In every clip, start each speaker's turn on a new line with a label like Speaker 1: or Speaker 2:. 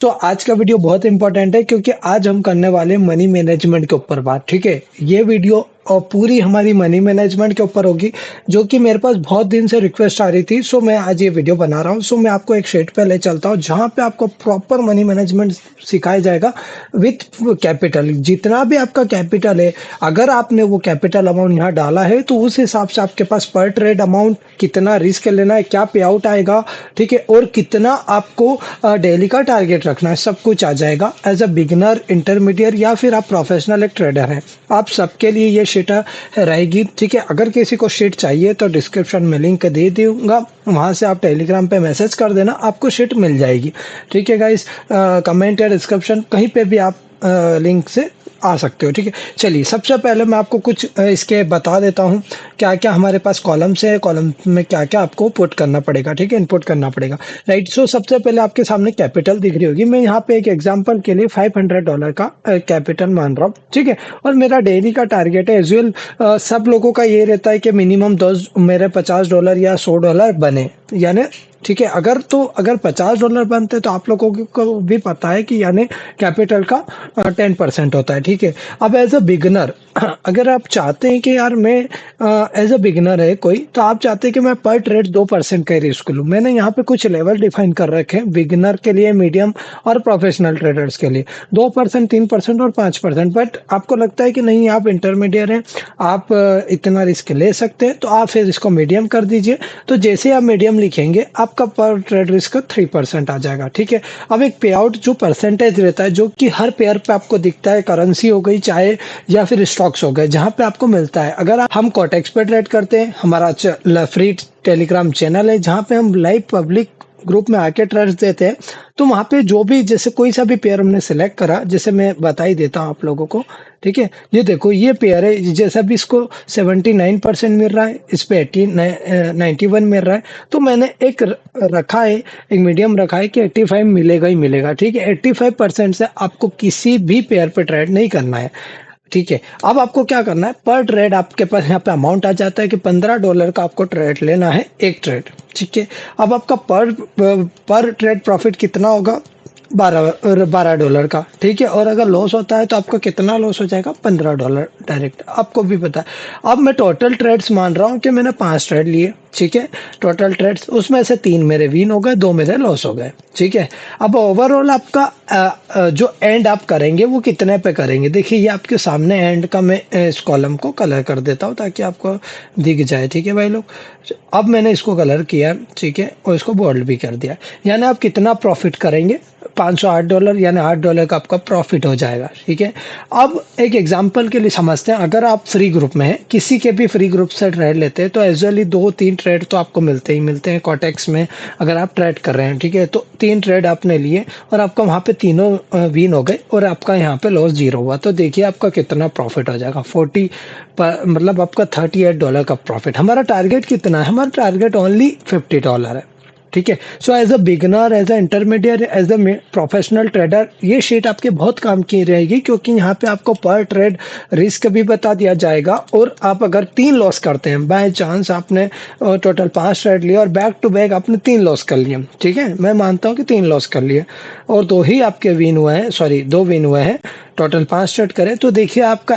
Speaker 1: तो आज का वीडियो बहुत इंपॉर्टेंट है क्योंकि आज हम करने वाले हैं मनी मैनेजमेंट के ऊपर बात, ठीक है? ये वीडियो पूरी हमारी मनी मैनेजमेंट के ऊपर होगी, जो कि मेरे पास बहुत दिन से रिक्वेस्ट आ रही थी। सो मैं आज ये वीडियो बना रहा हूँ। सो मैं आपको एक शीट पे ले चलता हूँ जहाँ पे आपको प्रॉपर मनी मैनेजमेंट सिखाया जाएगा विथ कैपिटल। जितना भी आपका कैपिटल है, अगर आपने वो कैपिटल अमाउंट यहाँ डाला है तो उस हिसाब से आपके पास पर ट्रेड अमाउंट कितना रिस्क लेना है, क्या पे आउट आएगा, ठीक है, और कितना आपको डेली का टारगेट रखना है, सब कुछ आ जाएगा। एज अ बिगिनर, इंटरमीडिएट या फिर आप प्रोफेशनल एक ट्रेडर हैं, आप सबके लिए ये शीट रहेगी, ठीक है। अगर किसी को शीट चाहिए तो डिस्क्रिप्शन में लिंक दे दूंगा, वहां से आप टेलीग्राम पे मैसेज कर देना, आपको शीट मिल जाएगी, ठीक है गाइस। कमेंट या डिस्क्रिप्शन कहीं पे भी आप लिंक से आ सकते हो, ठीक है। चलिए, सबसे पहले मैं आपको कुछ इसके बता देता हूँ क्या क्या हमारे पास कॉलम्स है, कॉलम में क्या क्या आपको पुट करना पड़ेगा, ठीक है, इनपुट करना पड़ेगा, राइट। सो सबसे पहले आपके सामने कैपिटल दिख रही होगी। मैं यहाँ पे एक एग्जांपल के लिए $500 का कैपिटल मान रहा हूँ, ठीक है। और मेरा डेली का टारगेट है एजुअल, सब लोगों का ये रहता है कि मिनिमम 10 मेरे $50 या $100 बने, यानी ठीक है। अगर $50 बनते तो आप लोगों को भी पता है कि यानी कैपिटल का 10% होता है, ठीक है। अब एज अ बिगनर अगर आप चाहते हैं कि यार मैं एज अ बिगनर है कोई, तो आप चाहते हैं कि मैं पर ट्रेड 2% का रिस्क लूं। मैंने यहाँ पे कुछ लेवल डिफाइन कर रखे हैं बिगनर के लिए, मीडियम और प्रोफेशनल ट्रेडर्स के लिए, 2%, 3% और 5%। बट आपको लगता है कि नहीं, आप इंटरमीडिएट हैं, आप इतना रिस्क ले सकते हैं, तो आप फिर इसको मीडियम कर दीजिए। तो जैसे आप मीडियम लिखेंगे, आपका पर ट्रेड रिस्क 3% आ जाएगा, ठीक है। अब एक पे आउट जो परसेंटेज रहता है, जो कि हर पेयर पे आपको दिखता है, करेंसी हो गई चाहे या फिर स्टॉक्स हो गए, जहां पे आपको मिलता है। अगर हम कोटेक्स पे ट्रेड करते हैं, हमारा फ्री टेलीग्राम चैनल है जहां पे हम लाइव पब्लिक ग्रुप में आके ट्रेड्स देते हैं। तो वहां पे जो भी, जैसे कोई सा भी पेयर हमने सिलेक्ट करा, जैसे मैं बता ही देता हूँ आप लोगों को, ठीक है। ये देखो, ये पेयर है, जैसा भी इसको 79% मिल रहा है, इस पे 91 मिल रहा है। तो मैंने एक रखा है, एक मीडियम रखा है कि 85 मिलेगा ही मिलेगा, ठीक है। 85% से आपको किसी भी पेयर पे ट्रेड नहीं करना है, ठीक है। अब आपको क्या करना है, पर ट्रेड आपके पास यहाँ पे अमाउंट आ जाता है कि $15 का आपको ट्रेड लेना है, एक ट्रेड, ठीक है। अब आपका पर ट्रेड प्रॉफिट कितना होगा, $12 का, ठीक है। और अगर लॉस होता है तो आपका कितना लॉस हो जाएगा, $15 डायरेक्ट, आपको भी पता है। अब मैं टोटल ट्रेड्स मान रहा हूँ कि मैंने 5 ट्रेड लिए, ठीक है। टोटल ट्रेड्स, उसमें से 3 मेरे विन हो गए, 2 मेरे लॉस हो गए, ठीक है। अब ओवरऑल आपका जो एंड आप करेंगे वो कितने पे करेंगे, देखिए ये आपके सामने एंड का, मैं इस कॉलम को कलर कर देता हूँ ताकि आपको दिख जाए, ठीक है भाई लोग। अब मैंने इसको कलर किया, ठीक है, और इसको बोल्ड भी कर दिया। यानी आप कितना प्रॉफिट करेंगे, $508, यानी $8 का आपका प्रॉफिट हो जाएगा, ठीक है। अब एक एग्जांपल के लिए समझते हैं, अगर आप फ्री ग्रुप में हैं, किसी के भी फ्री ग्रुप से ट्रेड लेते हैं, तो एजुअली 2-3 ट्रेड तो आपको मिलते ही मिलते हैं कॉटेक्स में। अगर आप ट्रेड कर रहे हैं, ठीक है, तो 3 ट्रेड आपने लिए और आपका वहां पे तीनों विन हो गए और आपका यहाँ पे लॉस 0 हुआ, तो देखिए आपका कितना प्रॉफिट हो जाएगा, 40 मतलब आपका $38 का प्रॉफिट। हमारा टारगेट कितना है, हमारा टारगेट ओनली $50 है, ठीक है। So as a beginner, as a intermediate, as a professional trader, ये शीट आपके बहुत काम की रहेगी, क्योंकि यहाँ पे आपको पर ट्रेड रिस्क भी बता दिया जाएगा। और आप अगर 3 लॉस करते हैं, बाय चांस आपने टोटल 5 ट्रेड लिए और बैक टू बैक आपने 3 लॉस कर लिए, ठीक है, मैं मानता हूँ कि 3 लॉस कर लिए और 2 ही आपके विन हुए हैं, सॉरी 2 विन हुए हैं, टोटल 5 ट्रेड करें, तो देखिए आपका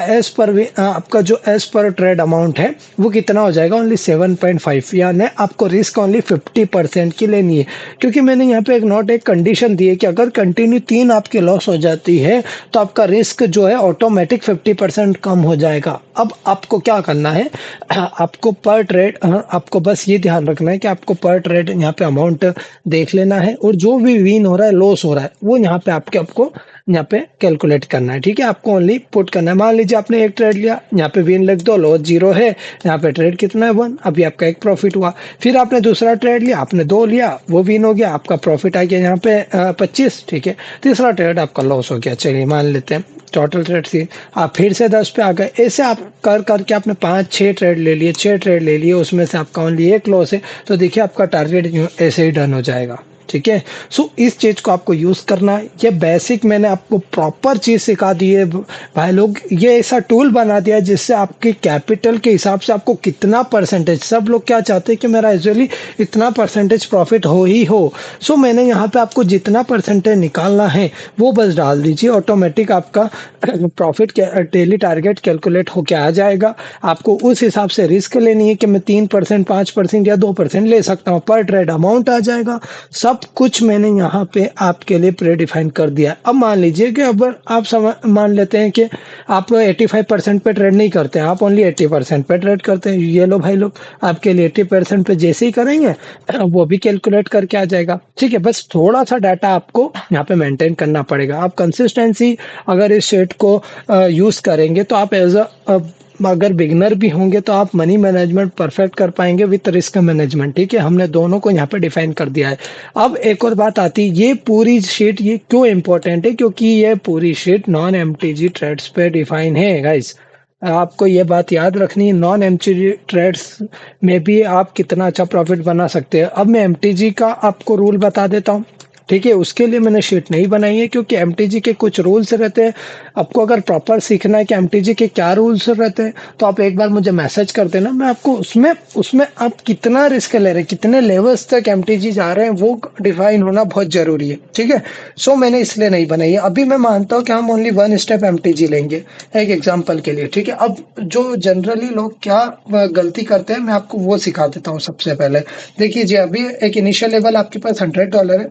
Speaker 1: आपका जो एस पर ट्रेड अमाउंट है वो कितना हो जाएगा, ओनली 7.5, यानी आपको रिस्क ओनली 50% की लेनी है। क्योंकि मैंने यहाँ पे एक कंडीशन दी है कि अगर कंटिन्यू 3 आपके लॉस हो जाती है तो आपका रिस्क जो है ऑटोमेटिक 50% कम हो जाएगा। अब आपको क्या करना है, आपको पर ट्रेड, आपको बस ये ध्यान रखना है कि आपको पर ट्रेड यहाँ पे अमाउंट देख लेना है, और जो भी विन हो रहा है, लॉस हो रहा है, वो यहाँ पे आपको यहाँ पे कैलकुलेट करना है, ठीक है। आपको ओनली पुट करना है। मान लीजिए आपने एक ट्रेड लिया, यहाँ पे विन लिख दो, लॉस 0 है, यहाँ पे ट्रेड कितना है 1, अभी आपका एक प्रॉफिट हुआ। फिर आपने दूसरा ट्रेड लिया, आपने 2 लिया, वो विन हो गया, आपका प्रॉफिट आ गया यहाँ पे 25, ठीक है। तीसरा ट्रेड आपका लॉस हो गया, चलिए मान लेते हैं टोटल ट्रेड थी, आप फिर से 10 पे आ गए। ऐसे आप करके आपने 5-6 ट्रेड ले लिए, 6 ट्रेड ले लिए, उसमें से आपका ओनली एक लॉस है, तो देखिए आपका टारगेट ऐसे ही डन हो जाएगा, ठीक है। सो इस चीज को आपको यूज करना है। ये बेसिक मैंने आपको प्रॉपर चीज सिखा दी है भाई लोग। ये ऐसा टूल बना दिया है जिससे आपके कैपिटल के हिसाब से आपको कितना परसेंटेज, सब लोग क्या चाहते हैं कि मेरा यूजुअली इतना परसेंटेज प्रॉफिट हो ही हो। सो मैंने यहाँ पे आपको जितना परसेंटेज निकालना है वो बस डाल दीजिए, ऑटोमेटिक आपका प्रॉफिट डेली टारगेट कैलकुलेट होके आ जाएगा। आपको उस हिसाब से रिस्क लेनी है कि मैं 3%, 5% या 2% ले सकता हूँ, पर ट्रेड अमाउंट आ जाएगा। सब कुछ मैंने यहाँ पे आपके लिए प्री डिफाइन कर दिया है। अब मान लीजिए कि अगर आप मान लेते हैं कि आप 85% पे ट्रेड नहीं करते हैं, आप ओनली 80% पे ट्रेड करते हैं, ये लो भाई लोग आपके लिए 80% पे जैसे ही करेंगे वो भी कैलकुलेट करके आ जाएगा। ठीक है, बस थोड़ा सा डाटा आपको यहाँ पे मेंटेन करना पड़ेगा। आप कंसिस्टेंसी अगर इस शेट को यूज करेंगे तो आप एज अ अगर बिगनर भी होंगे तो आप मनी मैनेजमेंट परफेक्ट कर पाएंगे विथ रिस्क मैनेजमेंट। ठीक है, हमने दोनों को यहाँ पे डिफाइन कर दिया है। अब एक और बात आती है, ये पूरी शीट ये क्यों इंपॉर्टेंट है, क्योंकि ये पूरी शीट नॉन एमटीजी ट्रेड्स पे डिफाइन है गाइस। आपको ये बात याद रखनी है, नॉन एमटीजी ट्रेड्स में भी आप कितना अच्छा प्रॉफिट बना सकते हैं। अब मैं एमटीजी का आपको रूल बता देता हूँ। ठीक है, उसके लिए मैंने शीट नहीं बनाई है क्योंकि एमटीजी के कुछ रूल्स रहते हैं। आपको अगर प्रॉपर सीखना है कि एमटीजी के क्या रूल्स रहते हैं तो आप एक बार मुझे मैसेज कर देना, मैं आपको उसमें उसमें आप कितना रिस्क ले रहे हैं, कितने लेवल्स तक एमटीजी जा रहे हैं, वो डिफाइन होना बहुत जरूरी है। ठीक है, सो मैंने इसलिए नहीं बनाई है। अभी मैं मानता हूँ कि हम ओनली वन स्टेप एमटीजी लेंगे एक एग्जाम्पल के लिए। ठीक है, अब जो जनरली लोग क्या गलती करते हैं मैं आपको वो सिखा देता हूँ। सबसे पहले देखिए जी, अभी एक इनिशियल लेवल आपके पास $100 है।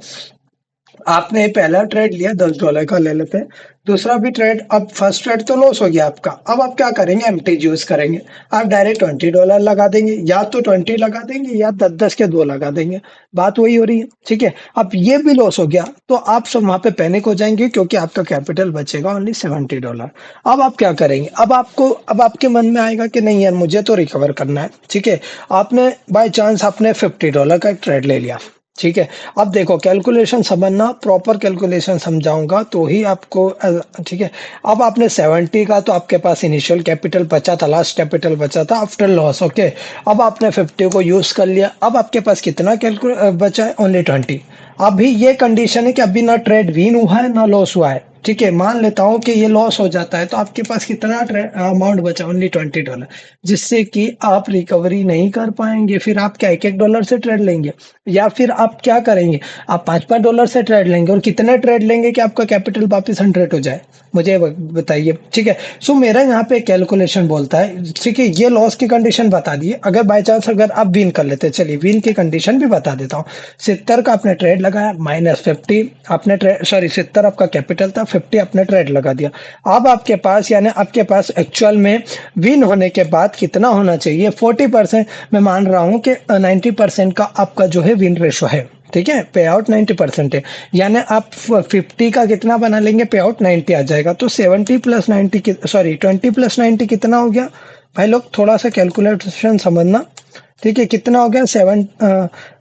Speaker 1: आपने पहला ट्रेड लिया $10 का, ले लेते हैं। दूसरा भी ट्रेड, अब फर्स्ट ट्रेड तो लॉस हो गया आपका। अब आप क्या करेंगे, एमटीजी यूज करेंगे। आप डायरेक्ट $20 लगा देंगे, या तो 20 लगा देंगे या 10-10 के 2 लगा देंगे। बात वही हो रही है। ठीक है, अब ये भी लॉस हो गया तो आप सब वहां पे पैनिक हो जाएंगे क्योंकि आपका कैपिटल बचेगा ओनली $70। अब आप क्या करेंगे, अब आपके मन में आएगा कि नहीं यार मुझे तो रिकवर करना है। ठीक है, आपने बाय चांस आपने $50 का एक ट्रेड ले लिया। ठीक है, अब देखो कैलकुलेशन समझना, प्रॉपर कैलकुलेशन समझाऊंगा तो ही आपको ठीक है। अब आपने 70 का, तो आपके पास इनिशियल कैपिटल बचा था, लास्ट कैपिटल बचा था आफ्टर लॉस। ओके, अब आपने 50 को यूज कर लिया। अब आपके पास कितना बचा है, ओनली 20। अभी ये कंडीशन है कि अभी ना ट्रेड विन हुआ है ना लॉस हुआ है। ठीक है, मान लेता हूं कि ये लॉस हो जाता है तो आपके पास कितना अमाउंट बचा, ओनली $20, जिससे कि आप रिकवरी नहीं कर पाएंगे। फिर आप क्या एक एक डॉलर से ट्रेड लेंगे, या फिर आप क्या करेंगे, आप $5-5 से ट्रेड लेंगे। और कितने ट्रेड लेंगे कि आपका कैपिटल वापस 100 हो जाए, मुझे बताइए। ठीक है, सो मेरा यहाँ पे कैलकुलेशन बोलता है। ठीक है, ये लॉस की कंडीशन बता दी है। अगर बाय चांस अगर आप विन कर लेते, चलिए विन की कंडीशन भी बता देता हूँ। 70 का आपने ट्रेड लगाया, -50 आपने ट्रेड, सॉरी 70 आपका कैपिटल था, 50 आपने ट्रेड लगा दिया। अब आपके पास, यानी आपके पास एक्चुअल में विन होने के बाद कितना होना चाहिए, 40%। मैं मान रहा हूँ कि 90% का आपका जो है विन रेशो है। ठीक है, पे आउट 90% है, यानी आप 50 का कितना बना लेंगे, पे आउट 90 आ जाएगा। तो 70 प्लस 90 सॉरी 20 प्लस 90 कितना हो गया भाई लोग, थोड़ा सा कैलकुलेशन समझना। ठीक है, कितना हो गया,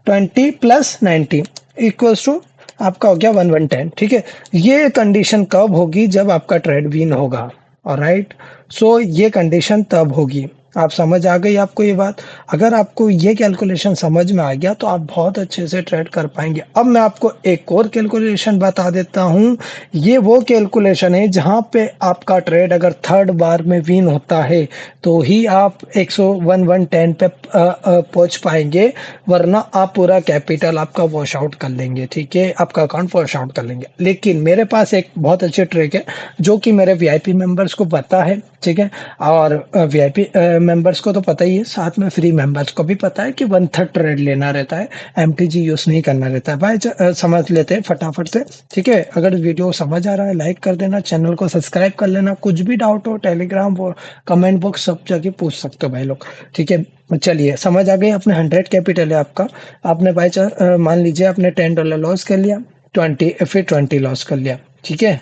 Speaker 1: 20 प्लस 90 इक्वल्स टू आपका हो गया 110। ठीक है, ये कंडीशन कब होगी, जब आपका ट्रेड विन होगा। ऑलराइट, सो ये कंडीशन तब होगी। आप समझ आ गई आपको ये बात। अगर आपको ये कैलकुलेशन समझ में आ गया तो आप बहुत अच्छे से ट्रेड कर पाएंगे। अब मैं आपको एक और कैलकुलेशन बता देता हूं। ये वो कैलकुलेशन है जहां पे आपका ट्रेड अगर थर्ड बार में विन होता है तो ही आप 110 पे पहुंच पाएंगे, वरना आप पूरा कैपिटल आपका वॉश आउट कर लेंगे। ठीक है, आपका अकाउंट वॉश आउट कर लेंगे। लेकिन मेरे पास एक बहुत अच्छी ट्रिक है जो कि मेरे वीआईपी मेंबर्स को पता है। ठीक है, और वीआईपी मेंबर्स को तो पता ही है, साथ में फ्री मेंबर्स को भी पता है कि 1/3 ट्रेड लेना रहता है, एमटीजी यूज नहीं करना रहता है। भाई समझ लेते हैं फटाफट से। ठीक है, अगर वीडियो समझ आ रहा है लाइक कर देना, चैनल को सब्सक्राइब कर लेना। कुछ भी डाउट हो टेलीग्राम वो कमेंट बॉक्स सब जगह पूछ सकते हो भाई लोग। ठीक है, चलिए समझ आ गई। अपने 100 कैपिटल है आपका, आपने बाई चांस मान लीजिए आपने $10 लॉस कर लिया, 20 लॉस कर लिया। ठीक है,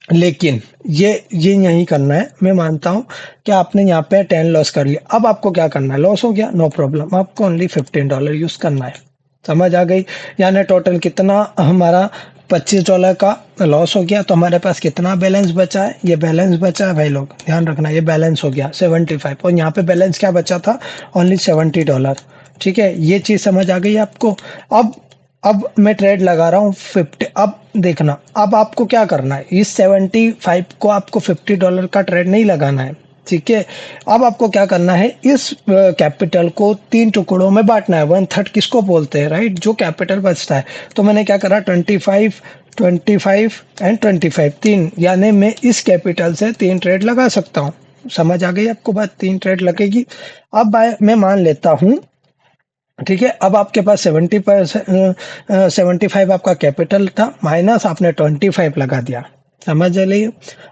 Speaker 1: लेकिन ये नहीं करना है। मैं मानता हूं कि आपने यहाँ पे 10 लॉस कर लिया। अब आपको क्या करना है, लॉस हो गया नो प्रॉब्लम, आपको ओनली $15 यूज करना है। समझ आ गई, यानी टोटल कितना हमारा $25 का लॉस हो गया। तो हमारे पास कितना बैलेंस बचा है, ये बैलेंस बचा है भाई लोग, ध्यान रखना, ये बैलेंस हो गया 75। और यहाँ पे बैलेंस क्या बचा था, ओनली $70। ठीक है, ये चीज समझ आ गई आपको। अब अब मैं ट्रेड लगा रहा हूँ 50। अब देखना, अब आपको क्या करना है, इस 75 को आपको $50 का ट्रेड नहीं लगाना है, ठीक है। अब आपको क्या करना है, इस कैपिटल को 3 टुकड़ों में बाँटना है। 1/3 किसको बोलते हैं, राइट? जो कैपिटल बचता है। तो मैंने क्या करा, 25, 25 एंड 25, 3, यानी मैं इस कैपिटल से 3 ट्रेड लगा सकता हूँ। समझ आ गई आपको बात? 3 ट्रेड लगेगी। अब मैं मान लेता हूँ, ठीक है। अब आपके पास 75 आपका कैपिटल था, माइनस आपने 25 लगा दिया। समझ आ रही?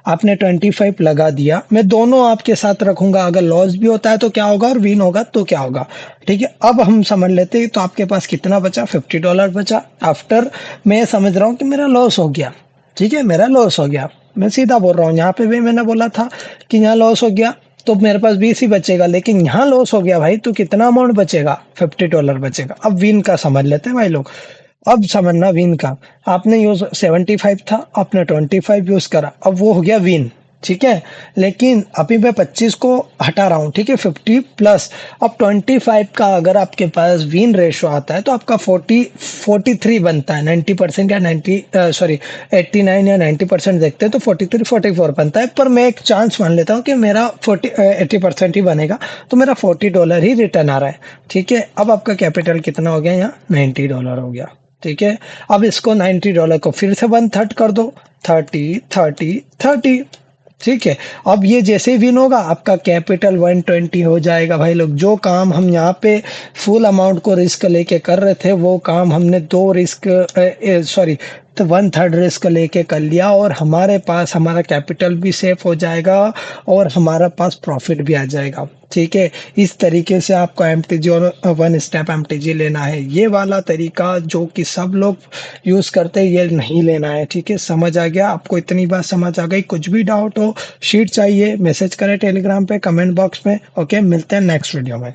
Speaker 1: आपने 25 लगा दिया। मैं दोनों आपके साथ रखूंगा, अगर लॉस भी होता है तो क्या होगा और विन होगा तो क्या होगा, ठीक है। अब हम समझ लेते हैं, तो आपके पास कितना बचा, $50 बचा। आफ्टर मैं समझ रहा हूँ कि मेरा लॉस हो गया, ठीक है, मेरा लॉस हो गया। मैं सीधा बोल रहा हूँ, यहाँ पे भी मैंने बोला था कि यहाँ लॉस हो गया तो मेरे पास 20 ही बचेगा, लेकिन यहाँ लॉस हो गया भाई, तो कितना अमाउंट बचेगा, $50 बचेगा। अब विन का समझ लेते हैं भाई लोग। अब समझना विन का, आपने यूज 75 था, आपने 25 यूज करा, अब वो हो गया विन, ठीक है। लेकिन अभी मैं 25 को हटा रहा हूँ, ठीक है, 50 प्लस अब 25 का अगर आपके पास विन रेशो आता है तो आपका 43 बनता है। 90% या 90 सॉरी 89 या 90% देखते हैं तो 43 44 बनता है। पर मैं एक चांस मान लेता हूँ कि मेरा 80% ही बनेगा, तो मेरा $40 ही रिटर्न आ रहा है, ठीक है। अब आपका कैपिटल कितना हो गया, यहाँ $90 हो गया, ठीक है। अब इसको $90 को फिर से 1/3 कर दो, 30 30 30, ठीक है। अब ये जैसे ही विन होगा आपका कैपिटल 120 हो जाएगा भाई लोग। जो काम हम यहाँ पे फुल अमाउंट को रिस्क लेके कर रहे थे, वो काम हमने 2 रिस्क सॉरी तो 1/3 रिस्क लेके कर लिया, और हमारे पास हमारा कैपिटल भी सेफ हो जाएगा और हमारा पास प्रॉफिट भी आ जाएगा, ठीक है। इस तरीके से आपको एमटीजी और 1 स्टेप एमटीजी लेना है। ये वाला तरीका जो कि सब लोग यूज करते हैं, ये नहीं लेना है, ठीक है। समझ आ गया आपको? इतनी बात समझ आ गई? कुछ भी डाउट हो, शीट चाहिए, मैसेज करें टेलीग्राम पे, कमेंट बॉक्स में। ओके, मिलते हैं नेक्स्ट वीडियो में।